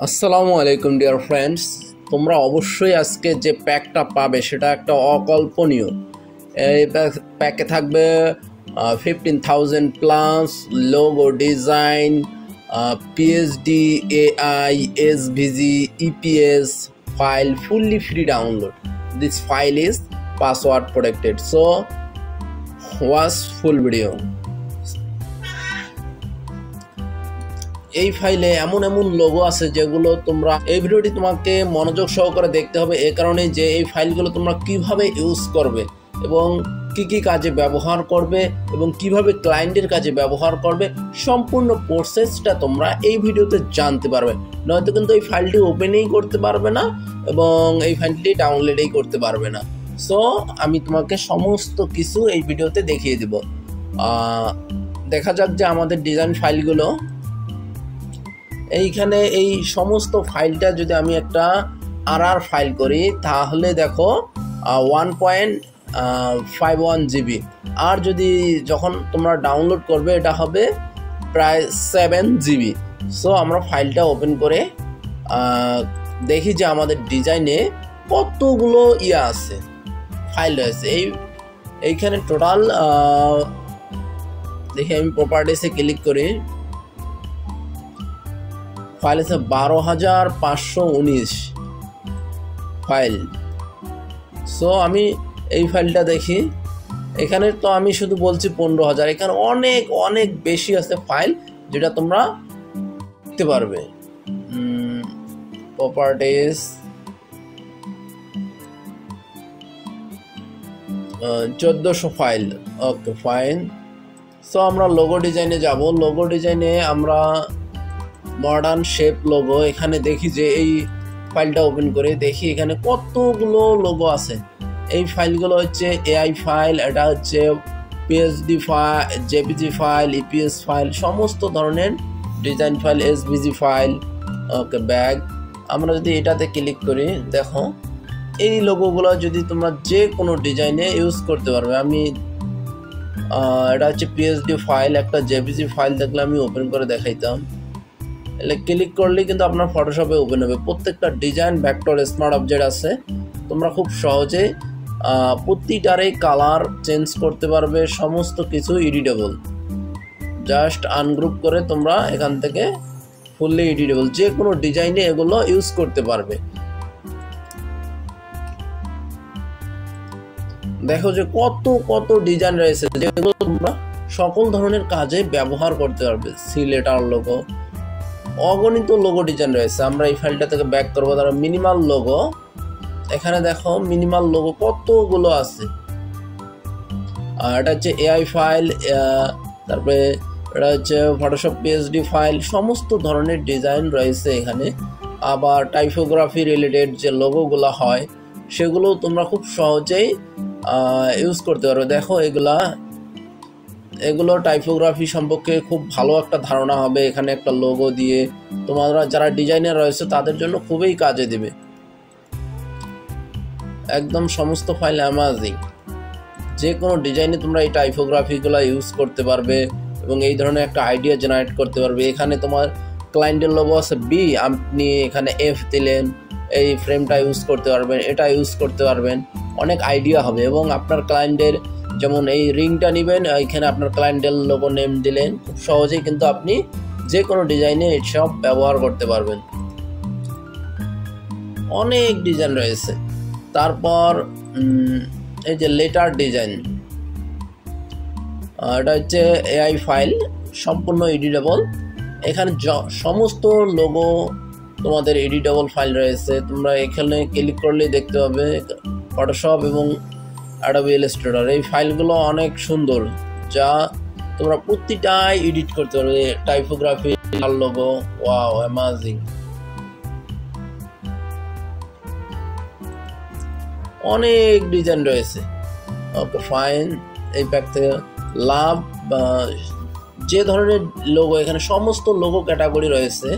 আসসালামু আলাইকুম dear friends, তোমরা অবশ্যই আজকে যে প্যাকটা পাবে সেটা একটা অকল্পনীয়। এই প্যাকে থাকবে 15,000 plus logo design, PhD, AI, SVG, EPS file, fully free download. This file is password protected, so watch full video. এই ফাইলে এমন এমন লোগো আছে যেগুলো তোমরা এই ভিডিওটি তোমাকে মনোযোগ সহকারে দেখতে হবে, এই কারণে যে এই ফাইলগুলো তোমরা কিভাবে ইউজ করবে এবং কি কাজে ব্যবহার করবে এবং কিভাবে ক্লায়েন্টের কাজে ব্যবহার করবে সম্পূর্ণ প্রসেসটা তোমরা এই ভিডিওতে জানতে পারবে। নয়তো কিন্তু এই ফাইলটি ওপেনই করতে পারবে না এবং এই ফাইলটি ডাউনলোডই করতে পারবে না। সো আমি তোমাকে সমস্ত কিছু এই ভিডিওতে দেখিয়ে দেব। দেখা যাক যে আমাদের ডিজাইন ফাইলগুলো এইখানে এই সমস্ত ফাইলটা যদি আমি একটা আরআর ফাইল করি তাহলে দেখো 1.51 জিবি, আর যদি যখন তোমরা ডাউনলোড করবে এটা হবে প্রায় 7 জিবি। সো আমরা ফাইলটা ওপেন করে দেখি যে আমাদের ডিজাইনে কতগুলো আছে ফাইল রয়েছে। এইখানে টোটাল দেখি, আমি প্রপার্টিসে ক্লিক করি, ফাইল আছে 12,519 ফাইল। সো আমি এই ফাইলটা দেখি, এখানে তো আমি শুধু বলছি 15,000, এখানে অনেক অনেক বেশি আছে ফাইল যেটা তোমরা দেখতে পারবে। Properties, 1400 file, okay fine. So আমরা লোগো ডিজাইনে যাব। লোগো ডিজাইনে আমরা মডার্ন শেপ লোগো, এখানে দেখি যে এই ফাইলটা ওপেন করে দেখি এখানে কতগুলো লোগো আছে। এই ফাইলগুলো হচ্ছে এআই ফাইল, এটা হচ্ছে PhD file, JPG file, EPS file, সমস্ত ধরনের ডিজাইন ফাইল, এসভিজি ফাইল, ওকে ব্যাগ। আমরা যদি এটাতে ক্লিক করি দেখো এই লোগোগুলো যদি তোমরা যে কোনো ডিজাইনে ইউজ করতে পারবে। আমি এটা হচ্ছে পিএইচডি ফাইল, একটা জেপিজি ফাইল দেখলে আমি ওপেন করে দেখাইতাম। ক্লিক করলে কিন্তু আপনার ফটোশপে ওপেন হবে। প্রত্যেকটা ডিজাইন ভেক্টর স্মার্ট অবজেক্ট আছে, তোমরা খুব সহজে প্রতিটারে কালার চেঞ্জ করতে পারবে, সমস্ত কিছু এডিটেবল। জাস্ট আনগ্রুপ করে তোমরা এখান থেকে ফুললি এডিটেবল যে কোনো ডিজাইনে এগুলো ইউজ করতে পারবে। দেখো যে কত কত ডিজাইন রয়েছে যেগুলো তোমরা সকল ধরনের কাজে ব্যবহার করতে পারবে। সি লেটার লোগো, অগণিত লোগো ডিজাইন রয়েছে। আমরা এই ফাইলটা থেকে ব্যাক করবো, তারা মিনিমাল লোগো, এখানে দেখো মিনিমাল লোগো কতগুলো আছে। আর এটা হচ্ছে এআই ফাইল, তারপরে এটা হচ্ছে ফটোশপ পিএইচডি ফাইল, সমস্ত ধরনের ডিজাইন রয়েছে এখানে। আবার টাইপোগ্রাফি রিলেটেড যে লোগোগুলো হয় সেগুলো তোমরা খুব সহজেই ইউজ করতে পারবে। দেখো এগুলো টাইপোগ্রাফি সম্পর্কে খুব ভালো একটা ধারণা হবে এখানে একটা লোগো দিয়ে। তোমরা যারা ডিজাইনার রয়েছে তাদের জন্য খুবই কাজে দিবে। একদম সমস্ত ফাইল অ্যামাজিং, যে কোনো ডিজাইনে তোমরা এই টাইপোগ্রাফিগুলো ইউজ করতে পারবে এবং এই ধরনের একটা আইডিয়া জেনারেট করতে পারবে। এখানে তোমার ক্লায়েন্টের লোগো আছে বি, আপনি এখানে এফ দিলেন, এই ফ্রেমটা ইউজ করতে পারবেন, এটা ইউজ করতে পারবেন, অনেক আইডিয়া হবে। এবং আপনার ক্লায়েন্টের যেমন এই রিংটা নেবেন, এখানে আপনার ক্লায়েন্টের লোগো নেম দিলেন, খুব সহজেই কিন্তু আপনি যে কোনো ডিজাইনে সব ব্যবহার করতে পারবেন। অনেক ডিজাইন রয়েছে। তারপর এই যে লেটার ডিজাইন, এটা হচ্ছে এআই ফাইল, সম্পূর্ণ এডিটেবল। এখানে সমস্ত লোগো তোমাদের এডিটেবল ফাইল রয়েছে। তোমরা এখানে ক্লিক করলেই দেখতে পাবে ফটোশপ এবং অ্যাডোবি ইলাস্ট্রেটর। এই ফাইলগুলো অনেক সুন্দর, যা তোমরা প্রতিটাই এডিট করতে পারবে। টাইপোগ্রাফি লোগো, ওয়াও অ্যামাজিং, অনেক ডিজাইন রয়েছে। Okay fine. এই প্যাক থেকে লাভ যে ধরনের লোগো, এখানে সমস্ত লোগো ক্যাটাগরি রয়েছে।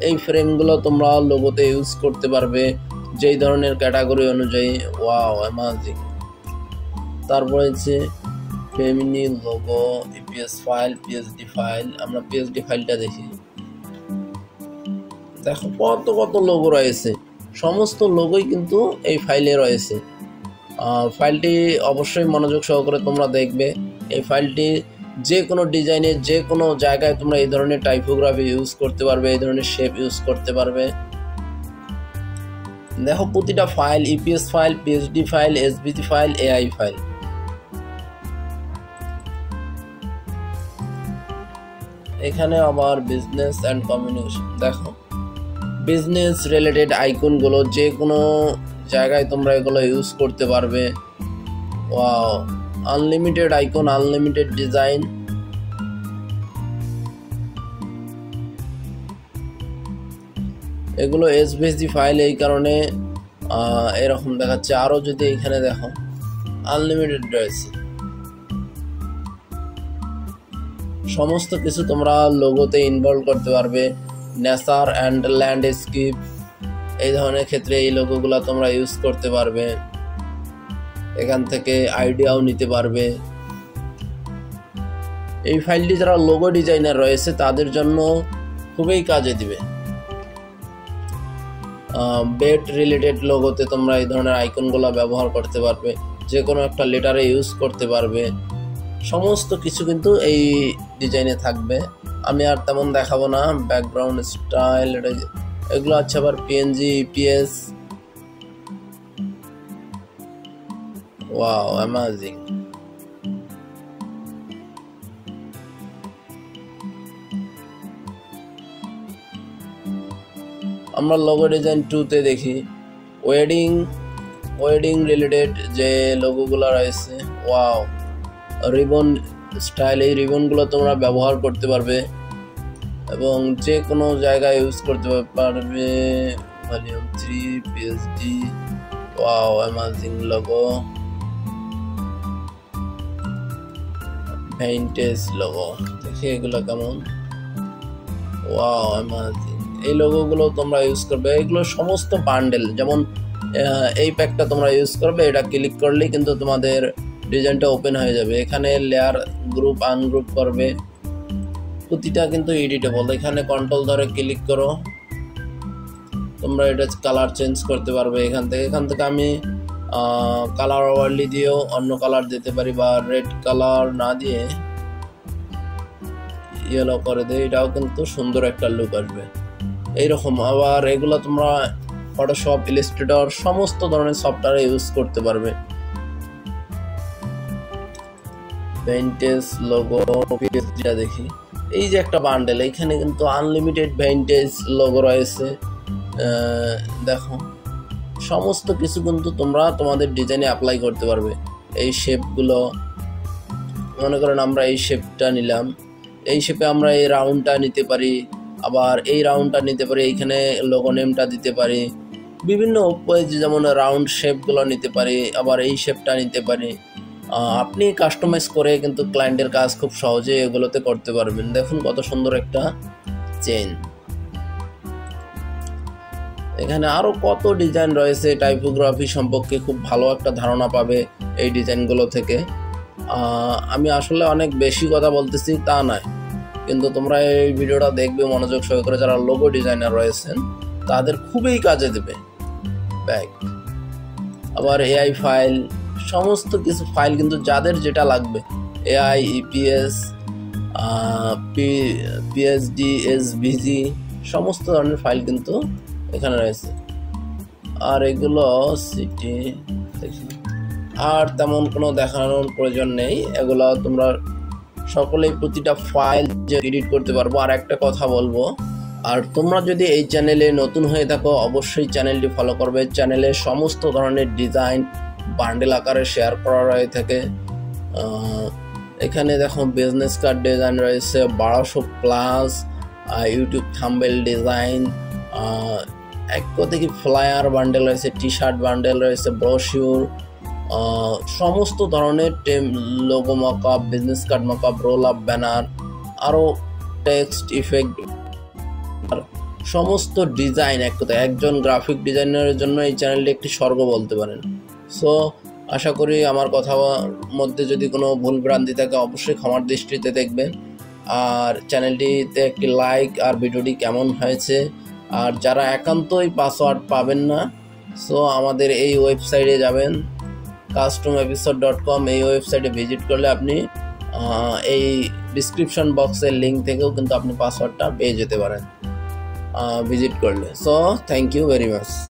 এই ফ্রেমগুলো তোমরা লোগোতে ইউজ করতে পারবে যেই ধরনের ক্যাটাগরি অনুযায়ী। Wow amazing. তারপরে হচ্ছে ফেমিনি logo, EPS file, PHD file. আমরা পিএইচডি ফাইলটা দেখি, দেখো কত কত লোগো রয়েছে, সমস্ত লোগোই কিন্তু এই ফাইলে রয়েছে। ফাইলটি অবশ্যই মনোযোগ সহকারে তোমরা দেখবে। এই ফাইলটি যে কোনো ডিজাইনে যে কোনো জায়গায় তোমরা এই ধরনের টাইপোগ্রাফি ইউজ করতে পারবে, এই ধরনের শেপ ইউজ করতে পারবে। দেখো প্রতিটা file EPS file, PSD file, SVG file, AI file. এখানে আবার বিজনেস অ্যান্ড কমিউনিকেশন, দেখো বিজনেস রিলেটেড আইকনগুলো যে কোনো জায়গায় তোমরা এগুলো ইউজ করতে পারবে। Wow, unlimited icon, unlimited design. এগুলো এসভিজি ফাইল, এই কারণে এরকম দেখাচ্ছে। আরও যদি এখানে দেখো আনলিমিটেড রয়েছে, সমস্ত কিছু তোমরা লোগোতে ইনভলভ করতে পারবে। নেচার অ্যান্ড ল্যান্ডস্কেপ, এই ধরনের ক্ষেত্রে এই লোগোগুলো তোমরা ইউজ করতে পারবে। এখান থেকে আইডিয়াও নিতে পারবে। এই ফাইলটি যারা লোগো ডিজাইনার রয়েছে তাদের জন্য খুবই কাজে দিবে। বেট রিলেটেড লোগোতে তোমরা এই ধরনের আইকনগুলো ব্যবহার করতে পারবে, যে কোনো একটা লেটারে ইউজ করতে পারবে। সমস্ত কিছু কিন্তু এই ডিজাইনে থাকবে। আমি আর তেমন দেখাবো না। ব্যাকগ্রাউন্ড স্টাইল, এগুলো আছে আবার পিএনজি, ইপিএস। Wow, amazing. আমরা লোগো ডিজাইন 2-তে দেখি ওয়েডিং রিলেটেড যে লোগোগুলো রয়েছে। ওয়াও, রিবন স্টাইল, এই রিবনগুলো তোমরা ব্যবহার করতে পারবে এবং যে কোনো জায়গায় ইউজ করতে পারবে। Volume 3, PSD. Wow, amazing logo. Vintage logo, দেখি এগুলো কেমন। Wow, amazing. এই লোগোগুলো তোমরা ইউজ করবে। এগুলো সমস্ত বান্ডেল, যেমন এই প্যাকটা তোমরা ইউজ করবে, এটা ক্লিক করলেই কিন্তু তোমাদের ডিজাইনটা ওপেন হয়ে যাবে। এখানে লেয়ার, গ্রুপ, আনগ্রুপ করবে, প্রতিটা কিন্তু এডিটেবল। এখানে কন্ট্রোল ধরে ক্লিক করো, তোমরা এটা কালার চেঞ্জ করতে পারবে। এখান থেকে আমি কালার ওভারলি দিয়েও অন্য কালার দিতে পারি, বা রেড কালার না দিয়ে ইয়েলো করে দেয়, এটাও কিন্তু সুন্দর একটা লুক আসবে। এইরকম আবার এগুলো তোমরা ফটোশপ, ইলাস্ট্রেটর সমস্ত ধরনের সফটওয়্যারে ইউজ করতে পারবে। ভিনটেজ লোগো, পিএসডিটা দেখি। এই যে একটা বান্ডেল, এখানে কিন্তু আনলিমিটেড ভিনটেজ লোগো রয়েছে। দেখো সমস্ত কিছু কিন্তু তোমরা তোমাদের ডিজাইনে অ্যাপ্লাই করতে পারবে। এই শেপগুলো, মনে করেন আমরা এই শেপটা নিলাম, এই শেপে আমরা এই রাউন্ডটা নিতে পারি, আবার এই রাউন্ডটা নিতে পারি, এইখানে লোগো নেমটা দিতে পারি। বিভিন্ন যেমন রাউন্ড শেপগুলো নিতে পারি, আবার এই শেপটা নিতে পারি। আপনি কাস্টমাইজ করে কিন্তু ক্লায়েন্টের কাজ খুব সহজে এগুলোতে করতে পারবেন। দেখুন কত সুন্দর একটা চেইন। এখানে আরো কত ডিজাইন রয়েছে, টাইপোগ্রাফি সম্পর্কে খুব ভালো একটা ধারণা পাবে এই ডিজাইনগুলো থেকে। আমি আসলে অনেক বেশি কথা বলতেছি তা নয়, কিন্তু তোমরা এই ভিডিওটা দেখবে মনোযোগ সহকারে। যারা লোগো ডিজাইনার রয়েছেন তাদের খুবই কাজে দেবে। ব্যাক, আবার এআই ফাইল, সমস্ত কিছু ফাইল কিন্তু যাদের যেটা লাগবে, এআই, ইপিএস, পিএসডি, এসভিজি, সমস্ত ধরনের ফাইল কিন্তু এখানে রয়েছে। আর এগুলো সিটি দেখি, আর তেমন কোনো দেখানোর প্রয়োজন নেই। এগুলো তোমরা সকলেই প্রতিটা ফাইল যে এডিট করতে পারবো। আর একটা কথা বলবো, আর তোমরা যদি এই চ্যানেলে নতুন হয়ে থাকো অবশ্যই চ্যানেলটি ফলো করবে। চ্যানেলে সমস্ত ধরনের ডিজাইন বান্ডেল আকারে শেয়ার করা হয়ে থাকে। এখানে দেখো বিজনেস কার্ড ডিজাইন রয়েছে 1200+, ইউটিউব থাম্বনেল ডিজাইন, এক থেকে ফ্লায়ার বান্ডেল রয়েছে, টি শার্ট বান্ডেল রয়েছে, ব্রোশিউর, সমস্ত ধরনের logo mockup, business card mockup, roll up, banner, আরও টেক্সট ইফেক্ট, সমস্ত ডিজাইন। এক কথায় একজন গ্রাফিক ডিজাইনারের জন্য এই চ্যানেলটি একটি স্বর্গ বলতে পারেন। সো আশা করি আমার কথার মধ্যে যদি কোনো ভুল ভ্রান্তি থাকে অবশ্যই ক্ষমার দৃষ্টিতে দেখবেন। আর চ্যানেলটিতে একটি লাইক, আর ভিডিওটি কেমন হয়েছে আর যারা একান্তই পাসওয়ার্ড পাবেন না, সো আমাদের এই ওয়েবসাইটে যাবেন customepisode.com। এই ওয়েবসাইটে ভিজিট করলে আপনি এই ডিসক্রিপশন বক্সের লিঙ্ক থেকেও কিন্তু আপনি পাসওয়ার্ডটা পেয়ে যেতে পারেন ভিজিট করলে। So thank you very much.